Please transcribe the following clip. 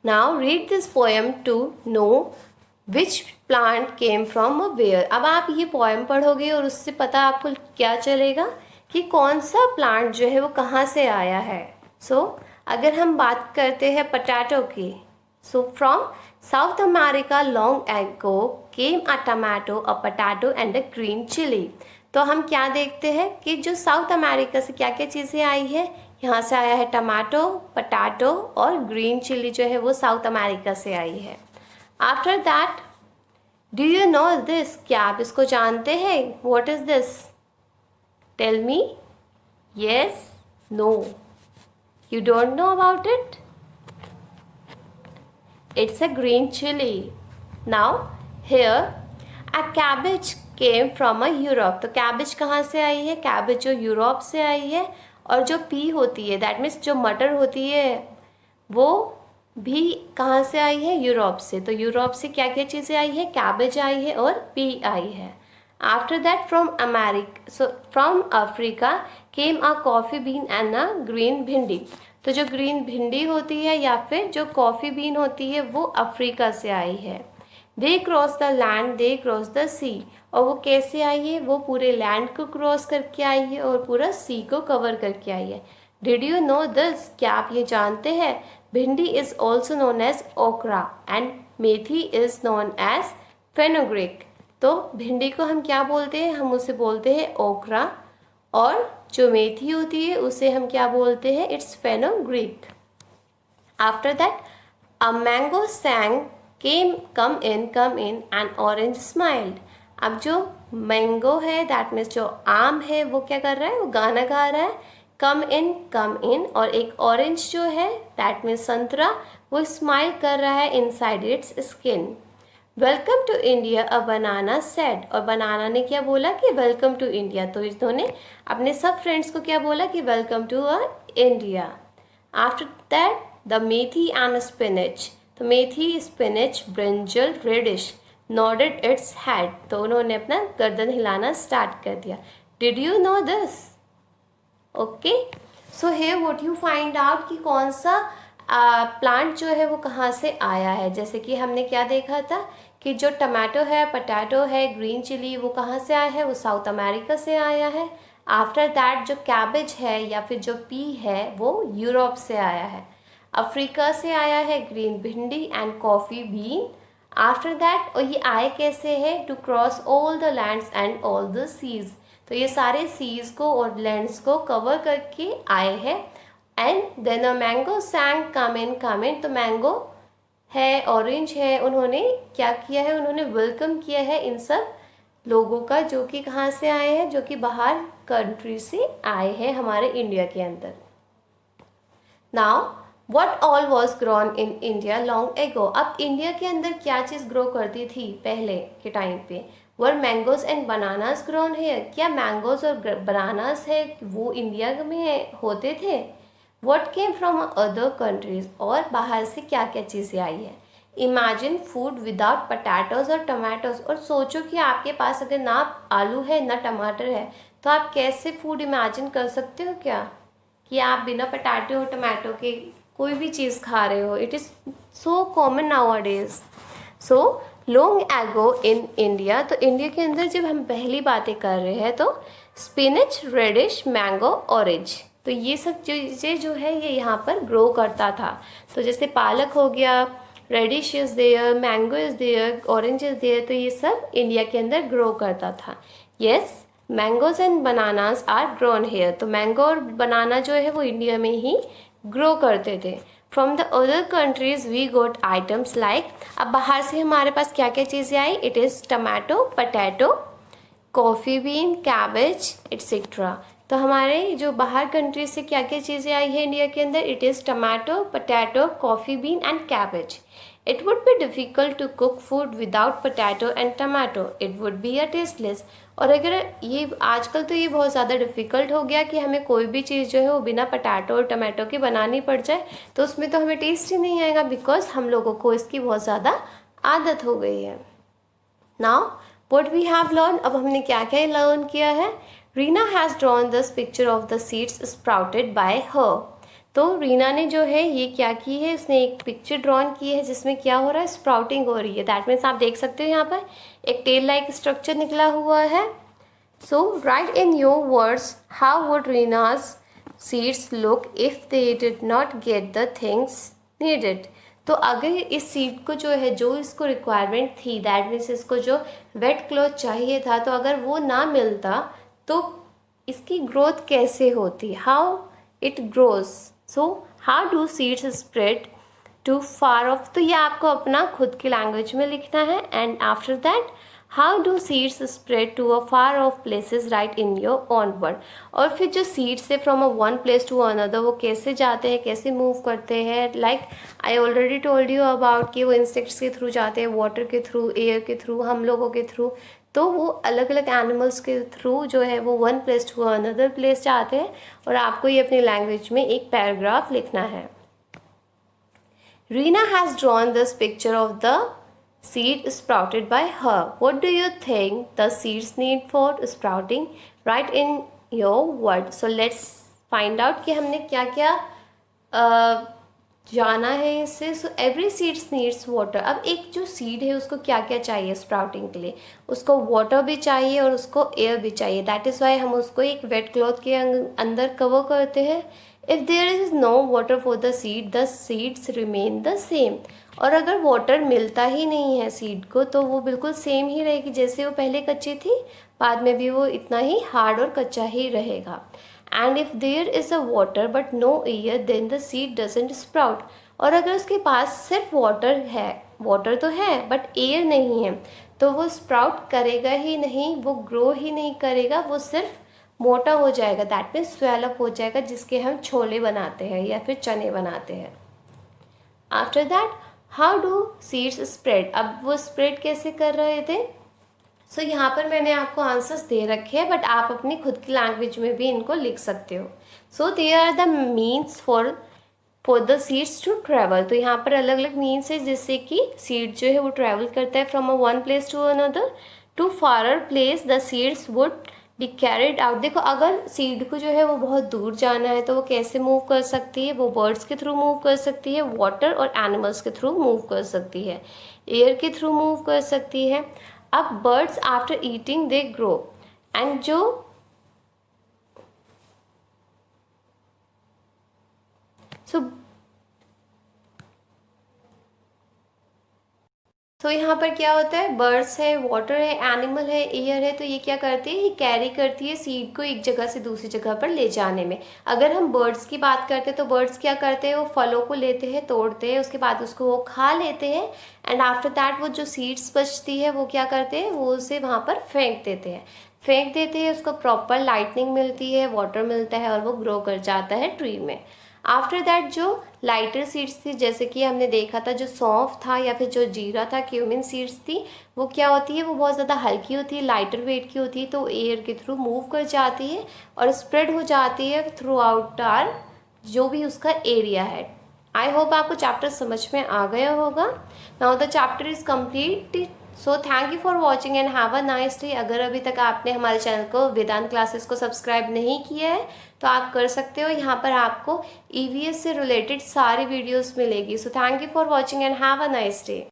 Now read this poem to know which plant came from a where. अब आप ये poem पढ़ोगे और उससे पता आपको क्या चलेगा कि कौन सा प्लांट जो है वो कहाँ से आया है। अगर हम बात करते हैं पोटैटो की, from south America long ago came a tomato, a potato and a green chilli. तो हम क्या देखते हैं कि जो साउथ अमेरिका से क्या क्या चीज़ें आई है, यहाँ से आया है टमाटो, पोटैटो और ग्रीन चिली जो है वो साउथ अमेरिका से आई है। After that, do you know this, क्या आप इसको जानते हैं? What is this? Tell me. Yes, no, you don't know about it? It's a green chili. Now here a cabbage came from a Europe. तो cabbage कहाँ से आई है? cabbage जो यूरोप से आई है। और जो पी होती है, दैट मीन्स जो मटर होती है, वो भी कहाँ से आई है? यूरोप से। तो यूरोप से क्या क्या चीज़ें आई है? कैबेज आई है और पी आई है। After that from Africa came a coffee bean and a green भिंडी। तो जो ग्रीन भिंडी होती है या फिर जो कॉफ़ी बीन होती है वो अफ्रीका से आई है। They cross the land, they cross the sea. और वो कैसे आई है? वो पूरे लैंड को क्रॉस करके आई है और पूरा सी को कवर करके आई है। डिड यू नो दिस, क्या आप ये जानते हैं? Bhindi is also known as okra and methi is known as fenugreek. तो भिंडी को हम क्या बोलते हैं? हम उसे बोलते हैं ओकरा, और जो मेथी होती है उसे हम क्या बोलते हैं? It's fenugreek. After that a mango sang come in and orange smiled. अब जो मैंगो है, दैट मीन्स जो आम है, वो क्या कर रहा है? वो गाना गा रहा है, कम इन। और एक ऑरेंज जो है, दैट मीन्स संतरा, वो स्माइल कर रहा है inside its skin. Welcome to India a banana said. और बनाना ने क्या बोला कि वेलकम टू इंडिया। तो इन्होंने अपने सब फ्रेंड्स को क्या बोला कि welcome to a India. After that the methi and spinach. तो methi, spinach, brinjal, radish nodded its head. तो उन्होंने अपना गर्दन हिलाना स्टार्ट कर दिया। Did you know this? Okay, so here what you find out कि कौन सा प्लांट जो है वो कहाँ से आया है। जैसे कि हमने क्या देखा था कि जो टमाटो है, पोटैटो है, ग्रीन चिली, वो कहाँ से आया है? वो साउथ अमेरिका से आया है। आफ्टर दैट जो कैबेज है या फिर जो पी है वो यूरोप से आया है। अफ्रीका से आया है green bhindi and coffee bean. After that, और ये आए कैसे है? To cross all the lands and all the seas. तो ये सारे सीज को और लैंड्स को कवर करके आए हैं। And then a mango sang come in. तो मैंगो है, ऑरेंज है, उन्होंने क्या किया है? उन्होंने वेलकम किया है इन सब लोगों का, जो कि कहाँ से आए हैं? जो कि बाहर कंट्री से आए हैं हमारे इंडिया के अंदर। Now what all was grown in India long ago. अब इंडिया के अंदर क्या चीज़ ग्रो करती थी पहले के टाइम पे? वर मैंगोज एंड बनानास ग्रोन है। क्या मैंगोज और बनानास है वो इंडिया में होते थे? What came from other countries. और बाहर से क्या क्या चीज़ें आई है? इमेजिन फूड विदाउट पटैटोज और टमाटोज। और सोचो कि आपके पास अगर ना आलू है ना टमाटर है, तो आप कैसे फूड इमेजिन कर सकते हो क्या कि आप बिना पटाटो और टमाटो के कोई भी चीज़ खा रहे हो? It is so common now days. So long ago in India. तो इंडिया के अंदर जब हम पहली बातें कर रहे हैं तो स्पिनच, रेडिश, मैंगो, ऑरेंज, तो ये सब चीज़ें जो है ये यहाँ पर ग्रो करता था। तो जैसे पालक हो गया, radish is there, mango is there, orange is there, तो ये सब इंडिया के अंदर ग्रो करता था। Yes, mangoes and bananas are grown here. तो मैंगो और बनाना जो है वो इंडिया में ही ग्रो करते थे। From the other countries we got items like. अब बाहर से हमारे पास क्या क्या चीज़ें आई? It is tomato, potato, coffee bean, cabbage etcetera. तो हमारे जो बाहर कंट्री से क्या क्या चीज़ें आई है इंडिया के अंदर? It is tomato, potato, coffee bean and cabbage. It would be difficult to cook food without potato and tomato, it would be a tasteless. और अगर ये आजकल तो ये बहुत ज़्यादा डिफ़िकल्ट हो गया कि हमें कोई भी चीज़ जो है वो बिना पोटैटो और टमाटो के बनानी पड़ जाए, तो उसमें तो हमें टेस्ट ही नहीं आएगा, बिकॉज हम लोगों को इसकी बहुत ज़्यादा आदत हो गई है। Now what we have learn, अब हमने क्या क्या लर्न किया है? Reena has drawn this picture of the seeds sprouted by her. तो रीना ने जो है ये क्या की है, इसने एक पिक्चर ड्रॉन की है जिसमें क्या हो रहा है, स्प्राउटिंग हो रही है। दैट मीन्स आप देख सकते हो यहाँ पर एक टेल लाइक स्ट्रक्चर निकला हुआ है। So write in your words how would Reena's seeds look if they did not get the things needed. तो अगर इस सीड को जो है, जो इसको रिक्वायरमेंट थी, दैट मीन्स इसको जो वेट क्लॉथ चाहिए था, तो अगर वो ना मिलता तो इसकी ग्रोथ कैसे होती, how it grows. So how do seeds spread to far off. तो ये आपको अपना खुद की लैंग्वेज में लिखना है। And after that how do seeds spread to a far off places write in your own word. और फिर जो सीड्स है from a one place to another, वो कैसे जाते हैं, कैसे मूव करते हैं। Like I already told you about कि वो इंसेक्ट्स के थ्रू जाते हैं, वाटर के थ्रू, एयर के थ्रू, हम लोगों के थ्रू। तो वो अलग अलग एनिमल्स के थ्रू जो है वो one place to another place जाते हैं। और आपको ये अपनी लैंग्वेज में एक पैराग्राफ लिखना है। Reena has drawn this picture of the seed sprouted by her. What do you think the seeds need for sprouting? Write in your word. So let's find out कि हमने क्या क्या जाना है इससे। So every seeds needs water. अब एक जो सीड है उसको क्या क्या चाहिए स्प्राउटिंग के लिए, उसको वाटर भी चाहिए और उसको एयर भी चाहिए। दैट इज़ वाई हम उसको एक वेट क्लॉथ के अंदर कवर करते हैं। If there is no water for the seeds remain the same. और अगर वाटर मिलता ही नहीं है सीड को तो वो बिल्कुल सेम ही रहेगी, जैसे वो पहले कच्ची थी, बाद में भी वो इतना ही हार्ड और कच्चा ही रहेगा। And if there is a water but no air then the seed doesn't sprout. और अगर उसके पास सिर्फ वाटर है, वाटर तो है बट एयर नहीं है, तो वो स्प्राउट करेगा ही नहीं, वो ग्रो ही नहीं करेगा, वो सिर्फ मोटा हो जाएगा। दैट मीन्स स्वेल अप हो जाएगा, जिसके हम छोले बनाते हैं या फिर चने बनाते हैं। After that how do seeds spread. अब वो स्प्रेड कैसे कर रहे थे। सो यहाँ पर मैंने आपको आंसर्स दे रखे हैं, बट आप अपनी खुद की लैंग्वेज में भी इनको लिख सकते हो। So they are the means for the seeds to travel. तो यहाँ पर अलग अलग मीन्स है जिससे कि सीड जो है वो ट्रैवल करता है from a one place to another. To farther place the seeds would be carried out. देखो अगर सीड को जो है वो बहुत दूर जाना है तो वो कैसे मूव कर सकती है, वो बर्ड्स के थ्रू मूव कर सकती है, वाटर और एनिमल्स के थ्रू मूव कर सकती है, एयर के थ्रू मूव कर सकती है। अब birds after eating they grow. And तो यहाँ पर क्या होता है, बर्ड्स है, वाटर है, एनिमल है, एयर है, तो ये क्या करती है, ये कैरी करती है सीड को एक जगह से दूसरी जगह पर ले जाने में। अगर हम बर्ड्स की बात करते हैं तो बर्ड्स क्या करते हैं, वो फलों को लेते हैं, तोड़ते हैं, उसके बाद उसको वो खा लेते हैं। एंड आफ्टर दैट वो जो सीड्स बचती है वो क्या करते हैं, वो उसे वहाँ पर फेंक देते हैं, उसको प्रॉपर लाइटनिंग मिलती है, वाटर मिलता है और वो ग्रो कर जाता है ट्री में। आफ्टर दैट जो लाइटर सीड्स थी, जैसे कि हमने देखा था जो सौंफ था या फिर जो जीरा था, क्यूमिन सीड्स थी, वो क्या होती है, वो बहुत ज़्यादा हल्की होती है, लाइटर वेट की होती है, तो एयर के थ्रू मूव कर जाती है और स्प्रेड हो जाती है थ्रू आउट आर जो भी उसका एरिया है। आई होप आपको चैप्टर समझ में आ गया होगा। Now the chapter is complete. So thank you for watching and have a nice day. अगर अभी तक आपने हमारे चैनल को वेदांत क्लासेस को सब्सक्राइब नहीं किया है तो आप कर सकते हो। यहाँ पर आपको EVS से रिलेटेड सारी वीडियोस मिलेगी। So thank you for watching and have a nice day.